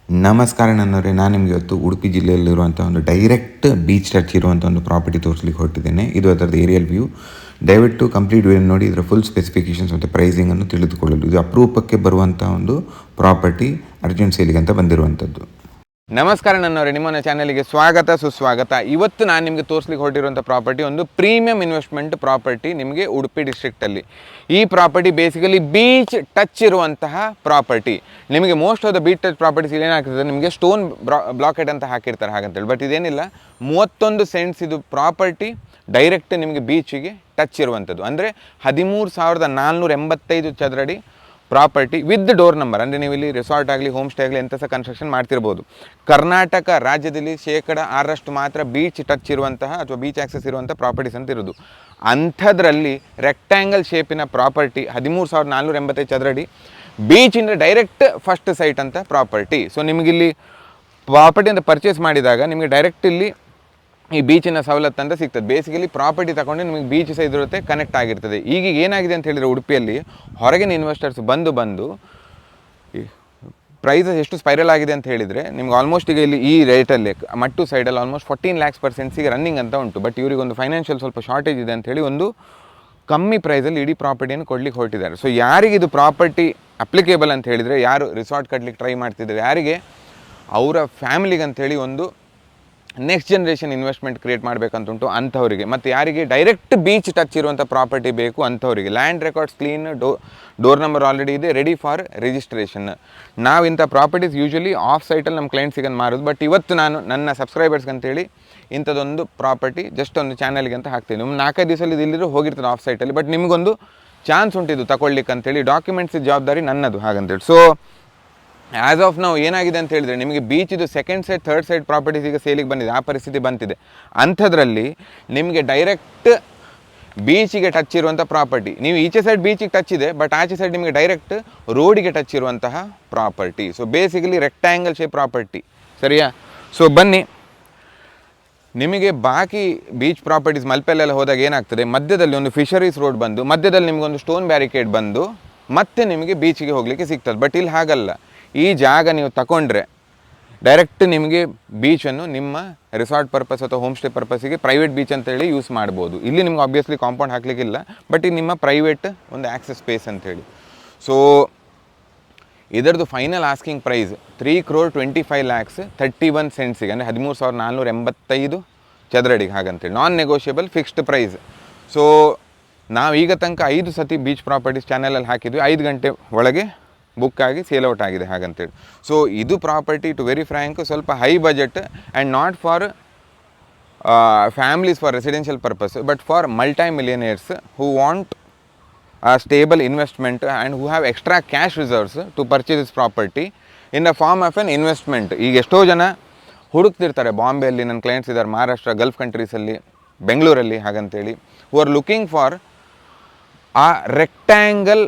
ನಮಸ್ಕಾರ ನನ್ನವರೇ, ನಾನು ನಿಮಗೆ ಇವತ್ತು ಉಡುಪಿ ಜಿಲ್ಲೆಯಲ್ಲಿರುವಂಥ ಒಂದು ಡೈರೆಕ್ಟ್ ಬೀಚ್ ಟಚ್ ಇರುವಂಥ ಒಂದು ಪ್ರಾಪರ್ಟಿ ತೋರಿಸ್ಲಿಕ್ಕೆ ಹೊರಟಿದ್ದೇನೆ. ಇದು ಅದರದ್ದು ಏರಿಯಲ್ ವ್ಯೂ. ದಯವಿಟ್ಟು ಕಂಪ್ಲೀಟ್ ವ್ಯೂ ನೋಡಿ, ಇದರ ಫುಲ್ ಸ್ಪೆಸಿಫಿಕೇಷನ್ಸ್ ಮತ್ತು ಪ್ರೈಸಿಂಗನ್ನು ತಿಳಿದುಕೊಳ್ಳಲು. ಇದು ಅಪರೂಪಕ್ಕೆ ಬರುವಂಥ ಒಂದು ಪ್ರಾಪರ್ಟಿ, ಅರ್ಜೆಂಟ್ ಸೇಲಿಗೆ ಅಂತ ಬಂದಿರುವಂಥದ್ದು. ನಮಸ್ಕಾರ ನನ್ನವರೇ, ನಿಮ್ಮನ್ನ ಚಾನಲ್ಗೆ ಸ್ವಾಗತ ಸುಸ್ವಾಗತ. ಇವತ್ತು ನಾನು ನಿಮಗೆ ತೋರಿಸ್ಲಿಕ್ಕೆ ಹೊರಟಿರುವಂಥ ಪ್ರಾಪರ್ಟಿ ಒಂದು ಪ್ರೀಮಿಯಂ ಇನ್ವೆಸ್ಟ್ಮೆಂಟ್ ಪ್ರಾಪರ್ಟಿ ನಿಮಗೆ ಉಡುಪಿ ಡಿಸ್ಟ್ರಿಕ್ಟಲ್ಲಿ. ಈ ಪ್ರಾಪರ್ಟಿ ಬೇಸಿಕಲಿ ಬೀಚ್ ಟಚ್ ಇರುವಂತಹ ಪ್ರಾಪರ್ಟಿ. ನಿಮಗೆ most of the beach touch properties ಏನಾಗ್ತದೆ, ನಿಮಗೆ ಸ್ಟೋನ್ ಬ್ಲಾಕೆಟ್ ಅಂತ ಹಾಕಿರ್ತಾರೆ ಹಾಗಂತೇಳಿ. ಬಟ್ ಇದೇನಿಲ್ಲ, 31 ಸೆಂಟ್ಸ್ ಇದು ಪ್ರಾಪರ್ಟಿ ಡೈರೆಕ್ಟ್ ನಿಮಗೆ ಬೀಚಿಗೆ ಟಚ್ ಇರುವಂಥದ್ದು. ಅಂದರೆ 13,485 ಚದರಡಿ ಪ್ರಾಪರ್ಟಿ ವಿತ್ ಡೋರ್ ನಂಬರ್. ಅಂದರೆ ನೀವು ಇಲ್ಲಿ ರೆಸಾರ್ಟ್ ಆಗಲಿ, ಹೋಮ್ ಸ್ಟೇ ಆಗಲಿ ಎಂಥ ಸಹ ಕನ್ಸ್ಟ್ರಕ್ಷನ್ ಮಾಡ್ತಿರ್ಬೋದು. ಕರ್ನಾಟಕ ರಾಜ್ಯದಲ್ಲಿ 6% ಮಾತ್ರ ಬೀಚ್ ಟಚ್ ಇರುವಂತಹ ಅಥವಾ ಬೀಚ್ ಆಕ್ಸೆಸ್ ಇರುವಂಥ ಪ್ರಾಪರ್ಟೀಸ್ ಅಂತ ಇರೋದು. ಅಂಥದ್ರಲ್ಲಿ ರೆಕ್ಟ್ಯಾಂಗಲ್ ಶೇಪಿನ ಪ್ರಾಪರ್ಟಿ 13,485 ಚದರಡಿ ಬೀಚಿಂದ ಡೈರೆಕ್ಟ್ ಫಸ್ಟ್ ಸೈಟ್ ಅಂತ ಪ್ರಾಪರ್ಟಿ. ಸೊ ನಿಮಗಿಲ್ಲಿ ಪ್ರಾಪರ್ಟಿ ಅಂತ ಪರ್ಚೇಸ್ ಮಾಡಿದಾಗ ನಿಮಗೆ ಡೈರೆಕ್ಟ್ ಇಲ್ಲಿ ಈ ಬೀಚಿನ ಸವಲತ್ತು ಅಂತ ಸಿಗ್ತದೆ. ಬೇಸಿಕಲಿ ಪ್ರಾಪರ್ಟಿ ತಗೊಂಡು ನಿಮಗೆ ಬೀಚ್ ಸಹ ಇದ್ರ ಕನೆಕ್ಟ್ ಆಗಿರ್ತದೆ. ಈಗ ಏನಾಗಿದೆ ಅಂತ ಹೇಳಿದರೆ, ಉಡುಪಿಯಲ್ಲಿ ಹೊರಗಿನ ಇನ್ವೆಸ್ಟರ್ಸ್ ಬಂದು ಪ್ರೈಸಸ್ ಎಷ್ಟು ಸ್ಪೈರಲ್ ಆಗಿದೆ ಅಂತ ಹೇಳಿದರೆ, ನಿಮ್ಗೆ ಆಲ್ಮೋಸ್ಟ್ ಈಗ ಇಲ್ಲಿ ಈ ರೇಟಲ್ಲಿ ಮಟ್ಟು ಸೈಡಲ್ಲಿ almost 14 lakhs per cents running ಅಂತ ಉಂಟು. ಬಟ್ ಇವರಿಗೆ ಒಂದು ಫೈನಾನ್ಷಿಯಲ್ ಸ್ವಲ್ಪ ಶಾರ್ಟೇಜ್ ಇದೆ ಅಂತ ಹೇಳಿ ಒಂದು ಕಮ್ಮಿ ಪ್ರೈಸಲ್ಲಿ ಇಡೀ ಪ್ರಾಪರ್ಟಿಯನ್ನು ಕೊಡ್ಲಿಕ್ಕೆ ಹೊರಟಿದ್ದಾರೆ. ಸೊ ಯಾರಿಗೆ ಇದು ಪ್ರಾಪರ್ಟಿ ಅಪ್ಲಿಕೇಬಲ್ ಅಂತ ಹೇಳಿದರೆ, ಯಾರು ರಿಸಾರ್ಟ್ ಕಟ್ಲಿಕ್ಕೆ ಟ್ರೈ ಮಾಡ್ತಿದ್ದಾರೆ, ಯಾರಿಗೆ ಅವರ ಫ್ಯಾಮಿಲಿಗೆ ಅಂಥೇಳಿ ಒಂದು ನೆಕ್ಸ್ಟ್ ಜನ್ರೇಷನ್ ಇನ್ವೆಸ್ಟ್ಮೆಂಟ್ ಕ್ರಿಯೇಟ್ ಮಾಡಬೇಕಂತುಂಟು ಅಂಥವರಿಗೆ, ಮತ್ತು ಯಾರಿಗೆ ಡೈರೆಕ್ಟ್ ಬೀಚ್ ಟಚ್ ಇರುವಂಥ ಪ್ರಾಪರ್ಟಿ ಬೇಕು ಅಂಥವರಿಗೆ. Land records clean, door number already ಇದೆ, ರೆಡಿ ಫಾರ್ ರಿಜಿಸ್ಟ್ರೇಷನ್. ನಾವು ಇಂಥ ಪ್ರಾಪರ್ಟೀಸ್ ಯೂಶ್ವಲಿ ಆಫ್ ಸೈಟಲ್ಲಿ ನಮ್ಮ ಕ್ಲೈಂಟ್ಸಿಗೆ ಮಾರೋದು. ಬಟ್ ಇವತ್ತು ನಾನು ನನ್ನ ಸಬ್ಸ್ಕ್ರೈಬರ್ಸ್ಗೆ ಅಂತೇಳಿ ಇಂಥದ್ದೊಂದು ಪ್ರಾಪರ್ಟಿ ಜಸ್ಟ್ ಒಂದು ಚಾನಲ್ಗೆ ಅಂತ ಹಾಕ್ತೀನಿ. ನಮ್ಮ 4-5 ದಿವಸದಲ್ಲಿ ಇಲ್ಲಿರೋ ಹೋಗಿರ್ತದೆ ಆಫ್ ಸೈಟಲ್ಲಿ. ಬಟ್ ನಿಮಗೊಂದು ಚಾನ್ಸ್ ಉಂಟಿದ್ದು ತಗೊಳ್ಲಿಕ್ಕೆ ಅಂತೇಳಿ. ಡಾಕ್ಯುಮೆಂಟ್ಸ್ ಜವಾಬ್ದಾರಿ ನನ್ನದು ಹಾಗಂತೇಳಿ. ಸೊ ಆ್ಯಸ್ ಆಫ್ ನಾವು ಏನಾಗಿದೆ ಅಂತ ಹೇಳಿದರೆ, ನಿಮಗೆ ಬೀಚಿದು second side, third side properties ಈಗ ಸೇಲಿಗೆ ಬಂದಿದೆ, ಆ ಪರಿಸ್ಥಿತಿ ಬಂದಿದೆ. ಅಂಥದ್ರಲ್ಲಿ ನಿಮಗೆ ಡೈರೆಕ್ಟ್ ಬೀಚಿಗೆ ಟಚ್ ಇರುವಂಥ ಪ್ರಾಪರ್ಟಿ. ನೀವು ಈಚೆ ಸೈಡ್ ಬೀಚಿಗೆ ಟಚ್ ಇದೆ, ಬಟ್ ಆಚೆ ಸೈಡ್ ನಿಮಗೆ ಡೈರೆಕ್ಟ್ ರೋಡಿಗೆ ಟಚ್ ಇರುವಂತಹ property. So basically rectangle shape property, ಸರಿಯಾ? ಸೊ ಬನ್ನಿ, ನಿಮಗೆ ಬಾಕಿ ಬೀಚ್ ಪ್ರಾಪರ್ಟೀಸ್ ಮಲ್ಪೆಲ್ಲೆಲ್ಲ ಹೋದಾಗ ಏನಾಗ್ತದೆ, ಮಧ್ಯದಲ್ಲಿ ಒಂದು ಫಿಶರೀಸ್ ರೋಡ್ ಬಂದು, ಮಧ್ಯದಲ್ಲಿ ನಿಮಗೊಂದು ಸ್ಟೋನ್ ಬ್ಯಾರಿಕೇಡ್ ಬಂದು ಮತ್ತೆ ನಿಮಗೆ ಬೀಚಿಗೆ ಹೋಗಲಿಕ್ಕೆ ಸಿಗ್ತದೆ. ಬಟ್ ಇಲ್ಲಿ ಹಾಗಲ್ಲ. ಈ ಜಾಗ ನೀವು ತಗೊಂಡ್ರೆ ಡೈರೆಕ್ಟ್ ನಿಮಗೆ ಬೀಚನ್ನು ನಿಮ್ಮ ರಿಸಾರ್ಟ್ ಪರ್ಪಸ್ ಅಥವಾ ಹೋಮ್ ಸ್ಟೇ ಪರ್ಪಸ್ಸಿಗೆ ಪ್ರೈವೇಟ್ ಬೀಚ್ ಅಂತೇಳಿ ಯೂಸ್ ಮಾಡ್ಬೋದು. ಇಲ್ಲಿ ನಿಮ್ಗೆ ಆಬ್ವಿಯಸ್ಲಿ ಕಾಂಪೌಂಡ್ ಹಾಕಲಿಕ್ಕಿಲ್ಲ, ಬಟ್ ಇದು ನಿಮ್ಮ ಪ್ರೈವೇಟ್ ಒಂದು ಆಕ್ಸೆಸ್ ಸ್ಪೇಸ್ ಅಂತೇಳಿ. ಸೊ ಇದರದ್ದು ಫೈನಲ್ ಆಸ್ಕಿಂಗ್ ಪ್ರೈಸ್ 3,25,00,000 31 ಸೆಂಟ್ಸಿಗೆ, ಅಂದರೆ 13,485 ಚದರಡಿಗೆ ಹಾಗಂತೇಳಿ. Non negotiable fixed price. So ನಾವೀಗ ತನಕ 5 ಸತಿ ಬೀಚ್ ಪ್ರಾಪರ್ಟೀಸ್ ಚಾನಲಲ್ಲಿ ಹಾಕಿದ್ವಿ. 5 ಗಂಟೆ ಒಳಗೆ ಬುಕ್ ಆಗಿ ಸೇಲ್ ಔಟ್ ಆಗಿದೆ ಹಾಗಂತೇಳಿ. ಸೊ ಇದು ಪ್ರಾಪರ್ಟಿ ಟು ವೆರಿ ಫ್ರ್ಯಾಂಕ್ ಸ್ವಲ್ಪ high budget and not for families for residential purpose, but for multi millionaires who want a stable investment and who have extra cash reserves to purchase this property in the form of an investment. ಈಗ ಎಷ್ಟೋ ಜನ ಹುಡುಕ್ತಿರ್ತಾರೆ, ಬಾಂಬೆಯಲ್ಲಿ ನನ್ನ clients ಇದ್ದಾರೆ, Maharashtra, Gulf ಕಂಟ್ರೀಸಲ್ಲಿ, ಬೆಂಗಳೂರಲ್ಲಿ ಹಾಗಂತೇಳಿ, who are looking for a rectangle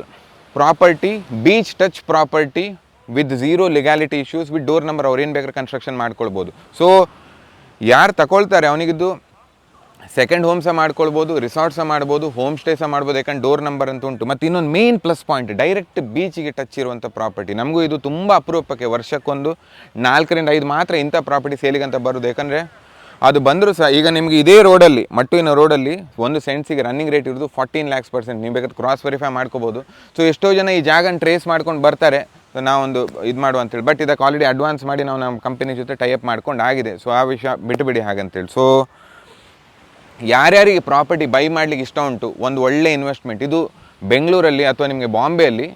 property, beach touch property with zero legality issues, with door number. ಅವ್ರು ಏನು ಬೇಕಾದ್ರೆ ಕನ್ಸ್ಟ್ರಕ್ಷನ್ ಮಾಡ್ಕೊಳ್ಬೋದು. ಸೊ ಯಾರು ತಗೊಳ್ತಾರೆ ಅವನಿಗಿದ್ದು ಸೆಕೆಂಡ್ ಹೋಮ್ ಸಹ ಮಾಡ್ಕೊಳ್ಬೋದು, ರಿಸಾರ್ಟ್ ಸಹ ಮಾಡ್ಬೋದು, ಹೋಮ್ ಸ್ಟೇ ಸಹ ಮಾಡ್ಬೋದು, ಯಾಕಂದ್ರೆ ಡೋರ್ ನಂಬರ್ ಅಂತ ಉಂಟು. ಮತ್ತು ಇನ್ನೊಂದು ಮೇನ್ ಪ್ಲಸ್ ಪಾಯಿಂಟ್, ಡೈರೆಕ್ಟ್ ಬೀಚಿಗೆ ಟಚ್ ಇರುವಂಥ ಪ್ರಾಪರ್ಟಿ. ನಮಗೂ ಇದು ತುಂಬ ಅಪರೂಪಕ್ಕೆ, ವರ್ಷಕ್ಕೊಂದು 4-5 ಮಾತ್ರ ಇಂಥ ಪ್ರಾಪರ್ಟಿ ಸೇಲಿಗಂತ ಬರೋದು. ಯಾಕಂದರೆ ಅದು ಬಂದರೂ ಸಹ ಈಗ ನಿಮಗೆ ಇದೇ ರೋಡಲ್ಲಿ, ಮಟ್ಟುವಿನ ರೋಡಲ್ಲಿ 1 ಸೆಂಟ್ಸಿಗೆ ರನ್ನಿಂಗ್ ರೇಟ್ ಇರೋದು 14 lakhs per cent. ನೀವು ಬೇಕಾದ್ರೆ ಕ್ರಾಸ್ ವೆರಿಫೈ ಮಾಡ್ಕೋಬೋದು. ಸೊ ಎಷ್ಟೋ ಜನ ಈ ಜಾಗನ ಟ್ರೇಸ್ ಮಾಡ್ಕೊಂಡು ಬರ್ತಾರೆ, ನಾವೊಂದು ಇದು ಮಾಡುವ ಅಂತೇಳಿ. ಬಟ್ ಇದಕ್ಕೆ ಆಲ್ರೆಡಿ ಅಡ್ವಾನ್ಸ್ ಮಾಡಿ ನಾವು ನಮ್ಮ ಕಂಪನಿ ಜೊತೆ ಟೈಅಪ್ ಮಾಡ್ಕೊಂಡು ಆಗಿದೆ. ಸೊ ಆ ವಿಷಯ ಬಿಟ್ಟುಬಿಡಿ ಹಾಗಂತೇಳಿ. ಸೊ ಯಾರ್ಯಾರಿಗೆ ಪ್ರಾಪರ್ಟಿ ಬೈ ಮಾಡಲಿಕ್ಕೆ ಇಷ್ಟ ಉಂಟು, ಒಂದು ಒಳ್ಳೆ ಇನ್ವೆಸ್ಟ್ಮೆಂಟ್ ಇದು. ಬೆಂಗಳೂರಲ್ಲಿ ಅಥವಾ ನಿಮಗೆ ಬಾಂಬೆಯಲ್ಲಿ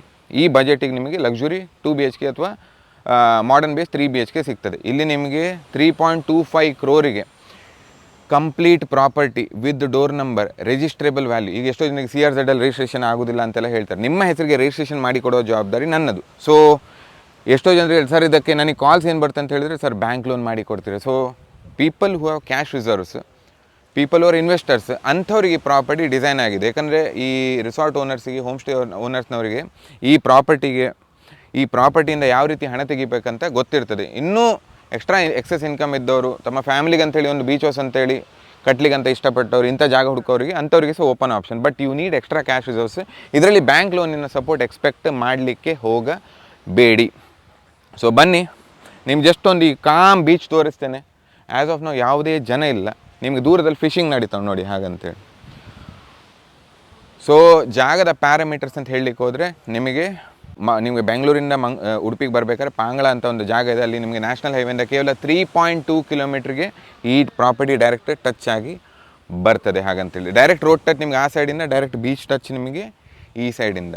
ಈ ಬಜೆಟಿಗೆ ನಿಮಗೆ ಲಕ್ಸುರಿ 2 BHK ಅಥವಾ ಮಾಡರ್ನ್ ಬೇಸ್ 3 BHK ಸಿಗ್ತದೆ. ಇಲ್ಲಿ ನಿಮಗೆ 3.25 crore complete property with door number, registrable value. ಈಗ ಎಷ್ಟೋ ಜನಕ್ಕೆ CRZ ಅಲ್ಲಿ ರಿಜಿಸ್ಟ್ರೇಷನ್ ಆಗೋದಿಲ್ಲ ಅಂತೆಲ್ಲ ಹೇಳ್ತಾರೆ. ನಿಮ್ಮ ಹೆಸರಿಗೆ ರಿಜಿಸ್ಟ್ರೇಷನ್ ಮಾಡಿ ಕೊಡೋ ಜವಾಬ್ದಾರಿ ನನ್ನದು. ಸೊ ಎಷ್ಟೋ ಜನರಿಗೆ ಸರ್ ಇದಕ್ಕೆ ನನಗೆ ಕಾಲ್ಸ್ ಏನು ಬರ್ತಂತ ಅಂತ ಹೇಳಿದರೆ, ಸರ್ ಬ್ಯಾಂಕ್ ಲೋನ್ ಮಾಡಿ ಕೊಡ್ತೀರಿ. So people who have cash reserves, people are investors, ಅಂಥವ್ರಿಗೆ ಪ್ರಾಪರ್ಟಿ ಡಿಸೈನ್ ಆಗಿದೆ. ಯಾಕಂದರೆ ಈ ರಿಸಾರ್ಟ್ ಓನರ್ಸಿಗೆ, ಹೋಮ್ ಸ್ಟೇ ಓನರ್ಸ್ನವರಿಗೆ ಈ ಪ್ರಾಪರ್ಟಿಯಿಂದ ಯಾವ ರೀತಿ ಹಣ ತೆಗಿಬೇಕಂತ ಗೊತ್ತಿರ್ತದೆ. ಇನ್ನೂ ಎಕ್ಸ್ಟ್ರಾ ಎಕ್ಸೆಸ್ ಇನ್ಕಮ್ ಇದ್ದವರು, ತಮ್ಮ ಫ್ಯಾಮಿಲಿಗೆ ಅಂತೇಳಿ ಒಂದು ಬೀಚ್ ಹೌಸ್ ಅಂತೇಳಿ ಕಟ್ಲಿಕ್ಕೆ ಅಂತ ಇಷ್ಟಪಟ್ಟವ್ರು, ಇಂಥ ಜಾಗ ಹುಡುಕೋರಿಗೆ ಅಂಥವ್ರಿಗೆ ಸಹ open option. But you need extra cash reserves. ಇದರಲ್ಲಿ ಬ್ಯಾಂಕ್ ಲೋನಿನ ಸಪೋರ್ಟ್ ಎಕ್ಸ್ಪೆಕ್ಟ್ ಮಾಡಲಿಕ್ಕೆ ಹೋಗಬೇಡಿ. ಸೊ ಬನ್ನಿ, ನಿಮ್ಗೆ ಜಸ್ಟ್ ಒಂದು ಈ ಕಾಮ್ ಬೀಚ್ ತೋರಿಸ್ತೇನೆ. ಆ್ಯಸ್ ಆಫ್ ನಾವು ಯಾವುದೇ ಜನ ಇಲ್ಲ, ನಿಮಗೆ ದೂರದಲ್ಲಿ ಫಿಶಿಂಗ್ ನಡೀತಾವೆ ನೋಡಿ ಹಾಗಂತೇಳಿ. ಸೊ ಜಾಗದ ಪ್ಯಾರಾಮೀಟರ್ಸ್ ಅಂತ ಹೇಳಲಿಕ್ಕೆ ಹೋದರೆ ನಿಮಗೆ ಬೆಂಗಳೂರಿಂದ ಉಡುಪಿಗೆ ಬರಬೇಕಾದ್ರೆ ಪಾಂಗಳ ಅಂತ ಒಂದು ಜಾಗ ಇದೆ. ಅಲ್ಲಿ ನಿಮಗೆ ನ್ಯಾಷನಲ್ ಹೈವೇಯಿಂದ ಕೇವಲ 3.2 ಕಿಲೋಮೀಟ್ರಿಗೆ ಈ ಪ್ರಾಪರ್ಟಿ ಡೈರೆಕ್ಟ್ ಟಚ್ ಆಗಿ ಬರ್ತದೆ ಹಾಗಂತೇಳಿ. ಡೈರೆಕ್ಟ್ ರೋಡ್ ಟಚ್ ನಿಮಗೆ ಆ ಸೈಡಿಂದ, ಡೈರೆಕ್ಟ್ ಬೀಚ್ ಟಚ್ ನಿಮಗೆ ಈ ಸೈಡಿಂದ.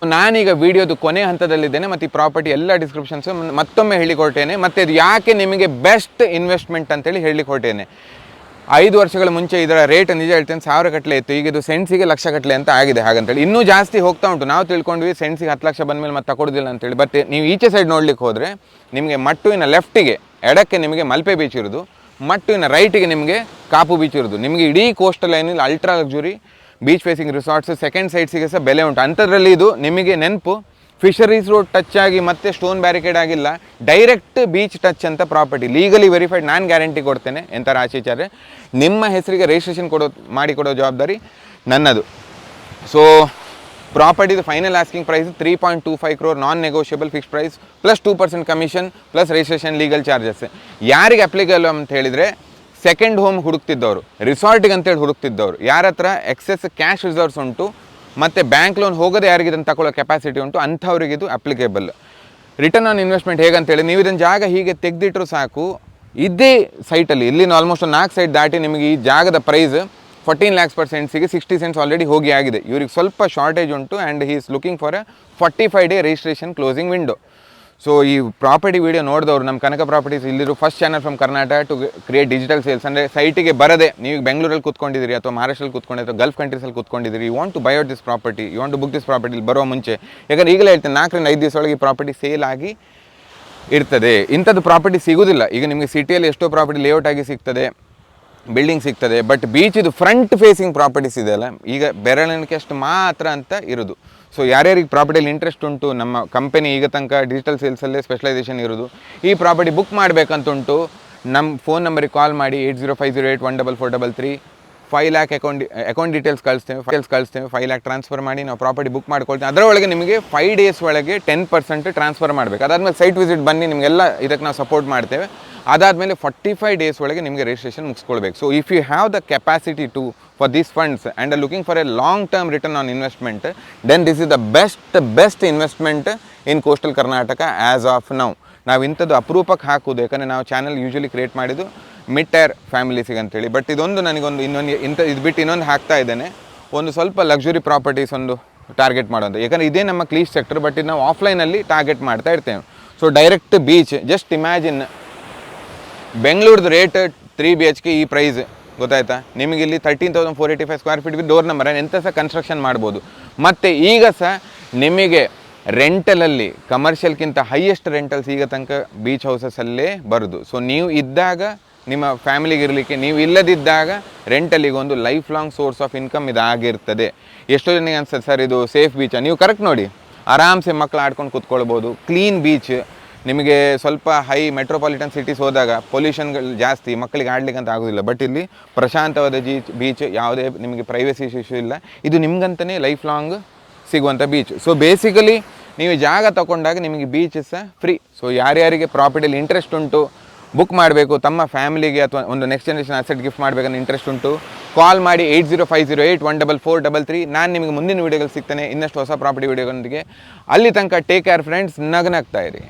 ನಾನೀಗ ವಿಡಿಯೋದು ಕೊನೆ ಹಂತದಲ್ಲಿದ್ದೇನೆ ಮತ್ತು ಈ ಪ್ರಾಪರ್ಟಿ ಎಲ್ಲ ಡಿಸ್ಕ್ರಿಪ್ಷನ್ಸು ಮತ್ತೊಮ್ಮೆ ಹೇಳಿಕೊಡ್ತೇನೆ. ಮತ್ತು ಇದು ಯಾಕೆ ನಿಮಗೆ ಬೆಸ್ಟ್ ಇನ್ವೆಸ್ಟ್ಮೆಂಟ್ ಅಂತೇಳಿ ಹೇಳಿಕೊಡ್ತೇನೆ. 5 ವರ್ಷಗಳ ಮುಂಚೆ ಇದರ ರೇಟ್ ನಿಜ ಹೇಳ್ತೇನೆ 1000 ಗಟ್ಟಲೆ ಇತ್ತು, ಈಗ ಇದು ಸೆಂಟ್ಸಿಗೆ ಲಕ್ಷ ಗಟ್ಟಲೆ ಅಂತ ಆಗಿದೆ ಹಾಗಂತೇಳಿ. ಇನ್ನೂ ಜಾಸ್ತಿ ಹೋಗ್ತಾ ಉಂಟು. ನಾವು ತಿಳ್ಕೊಂಡ್ವಿ ಸೆಂಟ್ಸಿಗೆ 10 ಲಕ್ಷ ಬಂದಮೇಲೆ ಮತ್ತೆ ತಗೊಳ್ಳೋದಿಲ್ಲ ಅಂತೇಳಿ. ಬಟ್ ನೀವು ಈಚೆ ಸೈಡ್ ನೋಡ್ಲಿಕ್ಕೆ ಹೋದರೆ ನಿಮಗೆ ಮಟ್ಟುವಿನ ಲೆಫ್ಟಿಗೆ ಎಡಕ್ಕೆ ನಿಮಗೆ ಮಲ್ಪೆ ಬೀಚ್ ಇರೋದು, ಮಟ್ಟುವಿನ ರೈಟಿಗೆ ನಿಮಗೆ ಕಾಪು ಬೀಚ್ ಇರೋದು. ನಿಮಗೆ ಇಡೀ ಕೋಸ್ಟಲ್ ಲೈನಲ್ಲಿ ultra luxury beach facing resorts second ಸೈಡ್ಸಿಗೆ ಸಹ ಬೆಲೆ ಉಂಟು. ಅಂಥದ್ರಲ್ಲಿ ಇದು ನಿಮಗೆ ನೆನಪು ಫಿಶರೀಸ್ ರೋಡ್ ಟಚ್ ಆಗಿ ಮತ್ತೆ ಸ್ಟೋನ್ ಬ್ಯಾರಿಕೇಡ್ ಆಗಿಲ್ಲ, ಡೈರೆಕ್ಟ್ ಬೀಚ್ ಟಚ್ ಅಂತ ಪ್ರಾಪರ್ಟಿ, ಲೀಗಲಿ ವೆರಿಫೈಡ್. ನಾನು ಗ್ಯಾರಂಟಿ ಕೊಡ್ತೇನೆ ಎಂಥ ಆಚೀಚಾರೆ ನಿಮ್ಮ ಹೆಸರಿಗೆ ರಿಜಿಸ್ಟ್ರೇಷನ್ ಮಾಡಿಕೊಡೋ ಜವಾಬ್ದಾರಿ ನನ್ನದು. ಸೊ ಪ್ರಾಪರ್ಟಿದು final asking price 3.25 crore, non negotiable fix price plus 2% commission plus registration legal charges. ಯಾರಿಗೆ ಅಪ್ಲಿಕಬಲ್ ಅಂತ ಹೇಳಿದರೆ ಸೆಕೆಂಡ್ ಹೋಮ್ ಹುಡುಕ್ತಿದ್ದವರು, ರಿಸಾರ್ಟಿಗೆ ಅಂತೇಳಿ ಹುಡುಕ್ತಿದ್ದವರು, ಯಾರ ಹತ್ರ ಎಕ್ಸೆಸ್ ಕ್ಯಾಶ್ ರಿಸರ್ವ್ಸ್ ಉಂಟು ಮತ್ತು ಬ್ಯಾಂಕ್ ಲೋನ್ ಹೋಗೋದೇ ಯಾರಿಗೆ ಇದನ್ನು ತಗೊಳ್ಳೋ ಕೆಪಾಸಿಟಿ ಉಂಟು ಅಂಥವ್ರಿಗೆ ಇದು ಅಪ್ಲಿಕೇಬಲ್. ರಿಟರ್ನ್ ಆನ್ ಇನ್ವೆಸ್ಟ್ಮೆಂಟ್ ಹೇಗಂತೇಳಿ ನೀವು ಇದನ್ನು ಜಾಗ ಹೀಗೆ ತೆಗೆದಿಟ್ಟರು ಸಾಕು, ಇದೇ ಸೈಟಲ್ಲಿ ಇಲ್ಲಿನ ಆಲ್ಮೋಸ್ಟ್ 4 ಸೈಟ್ ದಾಟಿ ನಿಮಗೆ ಈ ಜಾಗದ ಪ್ರೈಸ್ 14 lakhs per ಸೆಂಟ್ಸಿಗೆ 60 cents ಆಲ್ರೆಡಿ ಹೋಗಿ ಆಗಿದೆ. ಇವ್ರಿಗೆ ಸ್ವಲ್ಪ ಶಾರ್ಟೇಜ್ ಉಂಟು and he is looking for a 45 day registration closing window. So ಈ ಪ್ರಾಪರ್ಟಿ ವಿಡಿಯೋ ನೋಡಿದವರು ನಮ್ಮ ಕನಕ ಪ್ರಾಪರ್ಟೀಸ್ ಇಲ್ಲಿರೋ first channel from Karnataka to create digital sales. ಅಂದರೆ ಸೈಟಿಗೆ ಬರದೆ ನೀವು ಬೆಂಗಳೂರಲ್ಲಿ ಕೂತ್ಕೊಂಡಿದ್ದೀರಿ ಅಥವಾ ಮಹಾರಾಷ್ಟ್ರಲ್ಲಿ ಕೂತ್ಕೊಂಡಿದ್ದೀರಿ ಅಥವಾ ಗಲ್ಫ್ ಕಂಟ್ರೀಸಲ್ಲಿ ಕೂತ್ಕೊಂಡಿದ್ದೀರಿ, you want to buy out this property, you want to book this property ಬರೋ ಮುಂಚೆ. ಯಾಕಂದರೆ ಈಗಲೇ ಹೇಳ್ತೇನೆ 4 ರಿಂದ 5 ದಿವಸ ಒಳಗೆ ಈ ಪ್ರಾಪರ್ಟಿ ಸೇಲ್ ಆಗಿ ಇರ್ತದೆ. ಇಂಥದ್ದು ಪ್ರಾಪರ್ಟಿ ಸಿಗೋದಿಲ್ಲ. ಈಗ ನಿಮಗೆ ಸಿಟಿಯಲ್ಲಿ ಎಷ್ಟೋ ಪ್ರಾಪರ್ಟಿ ಲೇಔಟ್ ಆಗಿ ಸಿಗ್ತದೆ, ಬಿಲ್ಡಿಂಗ್ ಸಿಗ್ತದೆ, ಬಟ್ ಬೀಚಿದು ಫ್ರಂಟ್ ಫೇಸಿಂಗ್ ಪ್ರಾಪರ್ಟೀಸ್ ಇದೆಯಲ್ಲ ಈಗ ಬೆರಳಿನಕ್ಕೆ ಅಷ್ಟು ಮಾತ್ರ ಅಂತ ಇರೋದು. ಸೊ ಯಾರ್ಯಾರಿಗೆ ಪ್ರಾಪರ್ಟಿಯಲ್ಲಿ ಇಂಟ್ರೆಸ್ಟ್ ಉಂಟು, ನಮ್ಮ ಕಂಪನಿ ಈಗ ತನಕ ಡಿಜಿಟಲ್ ಸೇಲ್ಸಲ್ಲೇ ಸ್ಪೆಷಲೈಸೇಷನ್ ಇರೋದು, ಈ ಪ್ರಾಪರ್ಟಿ ಬುಕ್ ಮಾಡಬೇಕಂತುಂಟು, ನಮ್ಮ ಫೋನ್ ನಂಬರಿಗೆ ಕಾಲ್ ಮಾಡಿ 8050814433. 5 lakh ಅಕೌಂಟ್ ಡೀಟೇಲ್ಸ್ ಕಳಿಸ್ತೇವೆ, 5 lakh ಟ್ರಾನ್ಸ್ಫರ್ ಮಾಡಿ ನಾವು ಪ್ರಾಪರ್ಟಿ ಬುಕ್ ಮಾಡ್ಕೊಳ್ತೇವೆ. ಅದರೊಳಗೆ ನಿಮಗೆ 5 days ಒಳಗೆ 10% ಟ್ರಾನ್ಸ್ಫರ್ ಮಾಡಬೇಕು. ಅದಾದಮೇಲೆ ಸೈಟ್ ವಿಸಿಟ್ ಬನ್ನಿ, ನಿಮಗೆಲ್ಲ ಇದಕ್ಕೆ ನಾವು ಸಪೋರ್ಟ್ ಮಾಡ್ತೇವೆ. ಅದಾದಮೇಲೆ 45 days ಒಳಗೆ ನಿಮಗೆ ರಿಜಿಸ್ಟ್ರೇಷನ್ ಮುಗಿಸ್ಕೊಳ್ಬೇಕು. So if you have the capacity to for these funds and looking for a long term return on investment, then this is the best investment in coastal Karnataka as of now. ನಾವು ಇಂಥದ್ದು ಅಪರೂಪಕ್ಕೆ ಹಾಕೋದು, ಯಾಕಂದರೆ ನಾವು channel usually create ಮಾಡಿದ್ದು mid tier ಫ್ಯಾಮಿಲೀಸಿಗೆ ಅಂತೇಳಿ. But ಇದೊಂದು ನನಗೊಂದು ಇದು ಬಿಟ್ಟು ಇನ್ನೊಂದು ಹಾಕ್ತಾ ಇದ್ದೇನೆ, ಒಂದು ಸ್ವಲ್ಪ ಲಕ್ಸುರಿ ಪ್ರಾಪರ್ಟೀಸ್ ಒಂದು ಟಾರ್ಗೆಟ್ ಮಾಡೋದು. ಯಾಕಂದರೆ ಇದೇ ನಮ್ಮ ಕ್ಲೀಶ್ ಸೆಕ್ಟರ್, ಬಟ್ ಇದು ನಾವು ಆಫ್ಲೈನಲ್ಲಿ ಟಾರ್ಗೆಟ್ ಮಾಡ್ತಾ ಇರ್ತೇವೆ. So direct beach, just imagine ಬೆಂಗಳೂರ್ದು ರೇಟ್ 3 BHK ಈ ಪ್ರೈಸ್ ಗೊತ್ತಾಯ್ತಾ, ನಿಮಗೆ ಇಲ್ಲಿ 13,485 square feet with door number ಎಂಥ ಸಹ ಕನ್ಸ್ಟ್ರಕ್ಷನ್ ಮಾಡ್ಬೋದು. ಮತ್ತು ಈಗ ಸಹ ನಿಮಗೆ ರೆಂಟಲಲ್ಲಿ ಕಮರ್ಷಿಯಲ್ಗಿಂತ ಹೈಯೆಸ್ಟ್ ರೆಂಟಲ್ಸ್ ಈಗ ತನಕ ಬೀಚ್ ಹೌಸಸಲ್ಲೇ ಬರೋದು. ಸೊ ನೀವು ಇದ್ದಾಗ ನಿಮ್ಮ ಫ್ಯಾಮಿಲಿಗೆ ಇರಲಿಕ್ಕೆ, ನೀವು ಇಲ್ಲದಿದ್ದಾಗ ರೆಂಟಲ್ಲಿಗೆ ಒಂದು life long source of income ಇದಾಗಿರ್ತದೆ. ಎಷ್ಟೋ ಜನಕ್ಕೆ ಅನ್ಸುತ್ತೆ ಸರ್ ಇದು ಸೇಫ್ ಬೀಚ್, ನೀವು ಕರೆಕ್ಟ್ ನೋಡಿ, ಆರಾಮ್ಸೆ ಮಕ್ಕಳು ಆಡ್ಕೊಂಡು ಕೂತ್ಕೊಳ್ಬೋದು, ಕ್ಲೀನ್ ಬೀಚ್. ನಿಮಗೆ ಸ್ವಲ್ಪ ಹೈ ಮೆಟ್ರೋಪಾಲಿಟನ್ ಸಿಟೀಸ್ ಹೋದಾಗ ಪೊಲ್ಯೂಷನ್ಗಳು ಜಾಸ್ತಿ, ಮಕ್ಕಳಿಗೆ ಆಡ್ಲಿಕ್ಕೆ ಅಂತ ಆಗೋದಿಲ್ಲ. ಬಟ್ ಇಲ್ಲಿ ಪ್ರಶಾಂತವಾದ ಬೀಚ್, ಯಾವುದೇ ನಿಮಗೆ ಪ್ರೈವಸಿ ಇಶ್ಯೂ ಇಲ್ಲ. ಇದು ನಿಮ್ಗಂತಲೇ ಲೈಫ್ ಲಾಂಗ್ ಸಿಗುವಂಥ ಬೀಚ್. ಸೊ ಬೇಸಿಕಲಿ ನೀವು ಜಾಗ ತಗೊಂಡಾಗ ನಿಮಗೆ ಬೀಚ್ ಸಹ ಫ್ರೀ. ಸೊ ಯಾರ್ಯಾರಿಗೆ ಪ್ರಾಪರ್ಟಿಯಲ್ಲಿ ಇಂಟ್ರೆಸ್ಟ್ ಉಂಟು, ಬುಕ್ ಮಾಡಬೇಕು, ತಮ್ಮ ಫ್ಯಾಮಿಲಿಗೆ ಅಥವಾ ಒಂದು ನೆಕ್ಸ್ಟ್ ಜನರೇಷನ್ ಅಸೆಟ್ ಗಿಫ್ಟ್ ಮಾಡಬೇಕಂತ ಇಂಟ್ರೆಸ್ಟ್ ಉಂಟು, ಕಾಲ್ ಮಾಡಿ 8050814433. ನಾನು ನಿಮಗೆ ಮುಂದಿನ ವೀಡಿಯೋಗಳು ಸಿಗ್ತೇನೆ ಇನ್ನಷ್ಟು ಹೊಸ ಪ್ರಾಪರ್ಟಿ ವೀಡಿಯೋಗಳೊಂದಿಗೆ. ಅಲ್ಲಿ ತನಕ ಟೇಕ್ ಕೇರ್ ಫ್ರೆಂಡ್ಸ್, ನಗನಾಗ್ತಾ ಇರಿ.